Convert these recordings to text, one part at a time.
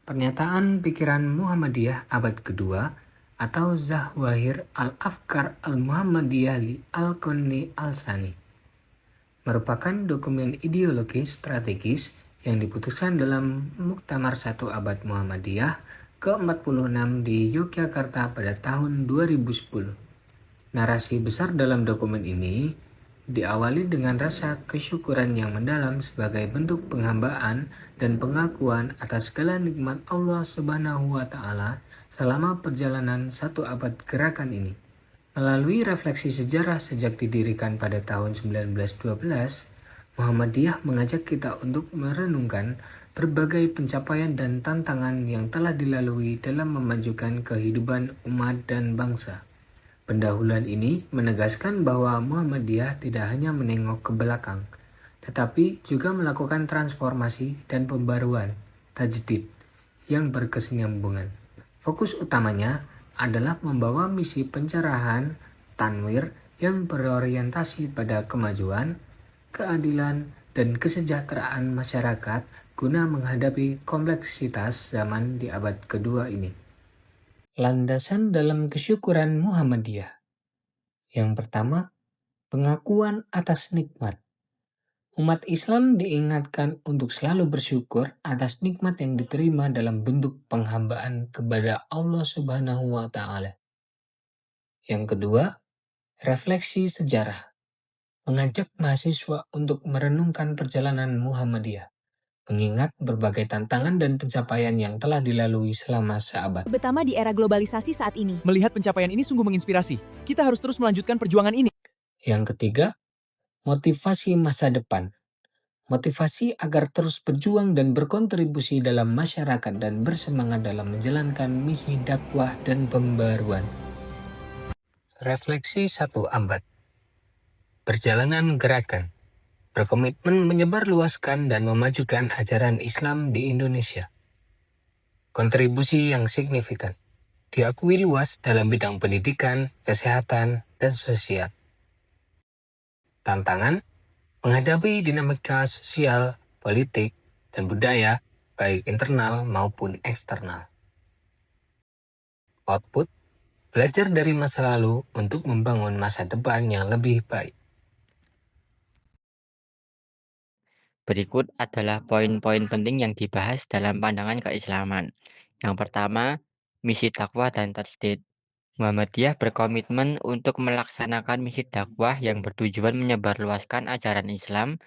Pernyataan pikiran Muhammadiyah abad kedua atau Zawahir al-Afkar al-Muhammadiyah li al-Qonni al-Sani merupakan dokumen ideologi strategis yang diputuskan dalam Muktamar 1 Abad Muhammadiyah ke-46 di Yogyakarta pada tahun 2010. Narasi besar dalam dokumen ini diawali dengan rasa kesyukuran yang mendalam sebagai bentuk penghambaan dan pengakuan atas segala nikmat Allah Subhanahu wa Ta'ala selama perjalanan satu abad gerakan ini. Melalui refleksi sejarah sejak didirikan pada tahun 1912, Muhammadiyah mengajak kita untuk merenungkan berbagai pencapaian dan tantangan yang telah dilalui dalam memajukan kehidupan umat dan bangsa. Pendahuluan ini menegaskan bahwa Muhammadiyah tidak hanya menengok ke belakang, tetapi juga melakukan transformasi dan pembaruan, tajdid, yang berkesinambungan. Fokus utamanya adalah membawa misi pencerahan, tanwir, yang berorientasi pada kemajuan, keadilan, dan kesejahteraan masyarakat guna menghadapi kompleksitas zaman di abad kedua ini. Landasan dalam kesyukuran Muhammadiyah. Yang pertama, pengakuan atas nikmat. Umat Islam diingatkan untuk selalu bersyukur atas nikmat yang diterima dalam bentuk penghambaan kepada Allah Subhanahu wa Ta'ala. Yang kedua, refleksi sejarah. Mengajak mahasiswa untuk merenungkan perjalanan Muhammadiyah, mengingat berbagai tantangan dan pencapaian yang telah dilalui selama seabad. Terutama di era globalisasi saat ini. Melihat pencapaian ini sungguh menginspirasi. Kita harus terus melanjutkan perjuangan ini. Yang ketiga, motivasi masa depan. Motivasi agar terus berjuang dan berkontribusi dalam masyarakat dan bersemangat dalam menjalankan misi dakwah dan pembaruan. Refleksi satu abad. Perjalanan gerakan. Berkomitmen menyebarluaskan dan memajukan ajaran Islam di Indonesia. Kontribusi yang signifikan. Diakui luas dalam bidang pendidikan, kesehatan, dan sosial. Tantangan, menghadapi dinamika sosial, politik, dan budaya, baik internal maupun eksternal. Output, belajar dari masa lalu untuk membangun masa depan yang lebih baik. Berikut adalah poin-poin penting yang dibahas dalam pandangan keislaman. Yang pertama, misi dakwah dan tajdid. Muhammadiyah berkomitmen untuk melaksanakan misi dakwah yang bertujuan menyebarluaskan ajaran Islam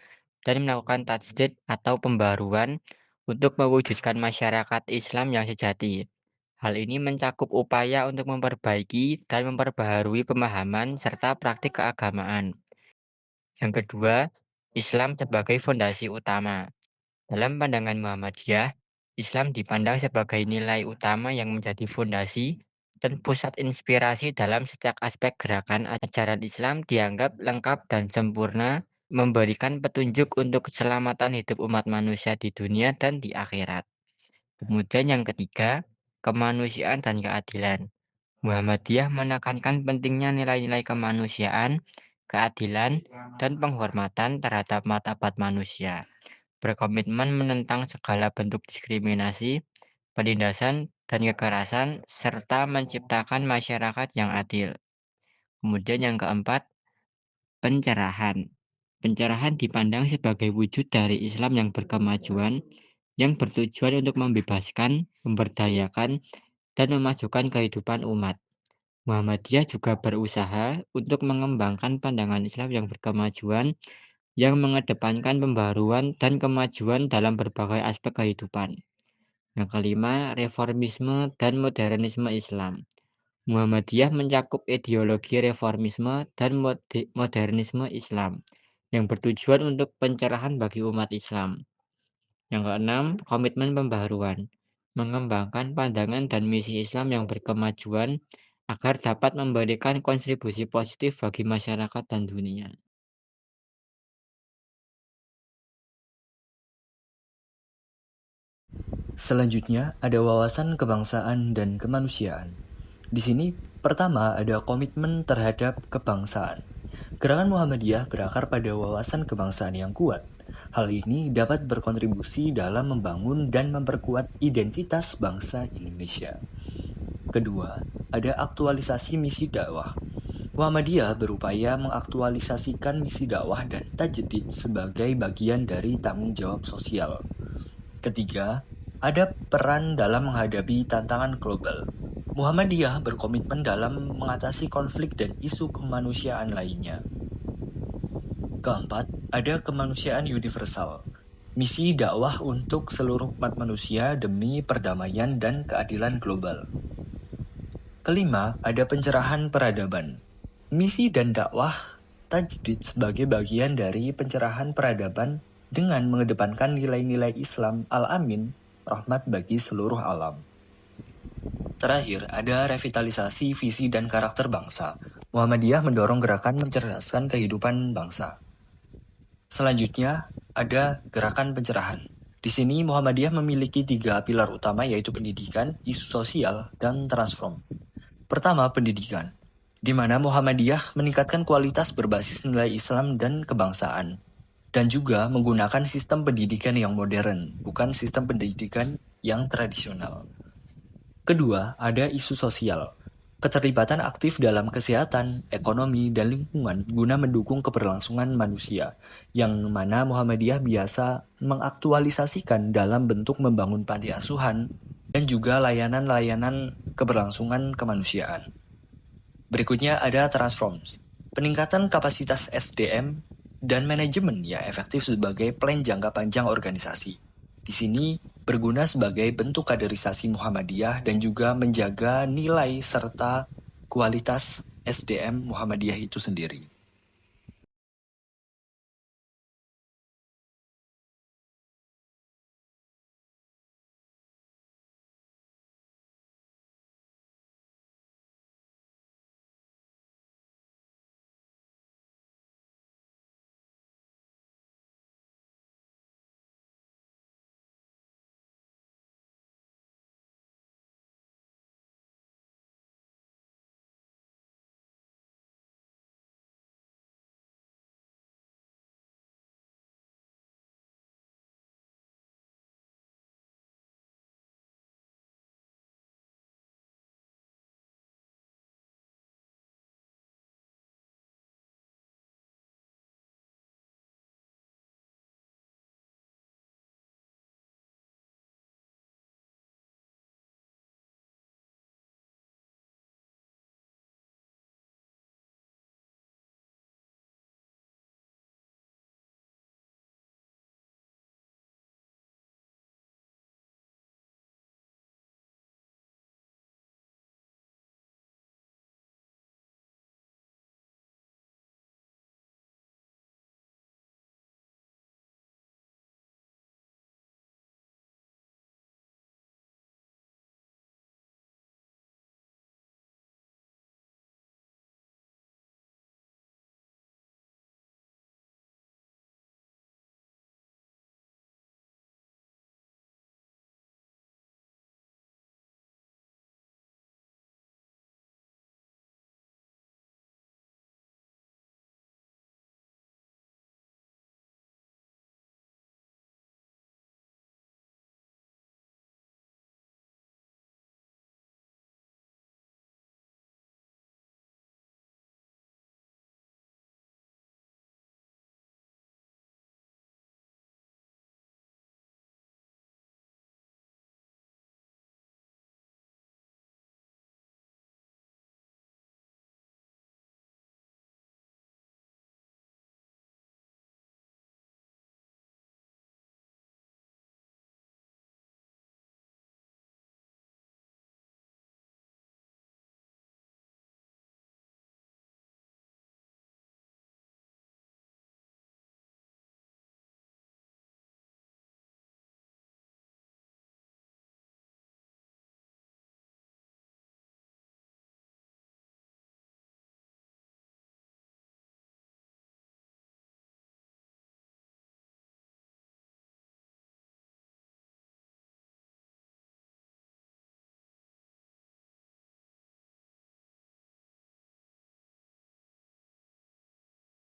dan melakukan tajdid atau pembaruan untuk mewujudkan masyarakat Islam yang sejati. Hal ini mencakup upaya untuk memperbaiki dan memperbaharui pemahaman serta praktik keagamaan. Yang kedua, Islam sebagai fondasi utama. Dalam pandangan Muhammadiyah, Islam dipandang sebagai nilai utama yang menjadi fondasi dan pusat inspirasi dalam setiap aspek gerakan. Ajaran Islam dianggap lengkap dan sempurna, memberikan petunjuk untuk keselamatan hidup umat manusia di dunia dan di akhirat. Kemudian yang ketiga, kemanusiaan dan keadilan. Muhammadiyah menekankan pentingnya nilai-nilai kemanusiaan, keadilan, dan penghormatan terhadap martabat manusia. Berkomitmen menentang segala bentuk diskriminasi, penindasan, dan kekerasan, serta menciptakan masyarakat yang adil. Kemudian yang keempat, pencerahan. Pencerahan dipandang sebagai wujud dari Islam yang berkemajuan, yang bertujuan untuk membebaskan, memberdayakan, dan memajukan kehidupan umat. Muhammadiyah juga berusaha untuk mengembangkan pandangan Islam yang berkemajuan, yang mengedepankan pembaruan dan kemajuan dalam berbagai aspek kehidupan. Yang kelima, reformisme dan modernisme Islam. Muhammadiyah mencakup ideologi reformisme dan modernisme Islam yang bertujuan untuk pencerahan bagi umat Islam. Yang keenam, komitmen pembaharuan, mengembangkan pandangan dan misi Islam yang berkemajuan agar dapat memberikan kontribusi positif bagi masyarakat dan dunia. Selanjutnya ada wawasan kebangsaan dan kemanusiaan. Di sini pertama ada komitmen terhadap kebangsaan. Gerakan Muhammadiyah berakar pada wawasan kebangsaan yang kuat. Hal ini dapat berkontribusi dalam membangun dan memperkuat identitas bangsa Indonesia. Kedua, ada aktualisasi misi dakwah. Muhammadiyah berupaya mengaktualisasikan misi dakwah dan tajdid sebagai bagian dari tanggung jawab sosial. Ketiga, ada peran dalam menghadapi tantangan global. Muhammadiyah berkomitmen dalam mengatasi konflik dan isu kemanusiaan lainnya. Keempat, ada kemanusiaan universal. Misi dakwah untuk seluruh umat manusia demi perdamaian dan keadilan global. Kelima, ada pencerahan peradaban. Misi dan dakwah tajdid sebagai bagian dari pencerahan peradaban dengan mengedepankan nilai-nilai Islam al-amin, rahmat bagi seluruh alam. Terakhir, ada revitalisasi visi dan karakter bangsa. Muhammadiyah mendorong gerakan mencerdaskan kehidupan bangsa. Selanjutnya, ada gerakan pencerahan. Di sini Muhammadiyah memiliki 3 pilar utama, yaitu pendidikan, isu sosial, dan transform. Pertama, pendidikan, di mana Muhammadiyah meningkatkan kualitas berbasis nilai Islam dan kebangsaan, dan juga menggunakan sistem pendidikan yang modern, bukan sistem pendidikan yang tradisional. Kedua, ada isu sosial. Keterlibatan aktif dalam kesehatan, ekonomi, dan lingkungan guna mendukung keberlangsungan manusia, yang mana Muhammadiyah biasa mengaktualisasikan dalam bentuk membangun panti asuhan dan juga layanan-layanan keberlangsungan kemanusiaan. Berikutnya ada transform, peningkatan kapasitas SDM dan manajemen yang efektif sebagai plan jangka panjang organisasi. Di sini berguna sebagai bentuk kaderisasi Muhammadiyah dan juga menjaga nilai serta kualitas SDM Muhammadiyah itu sendiri.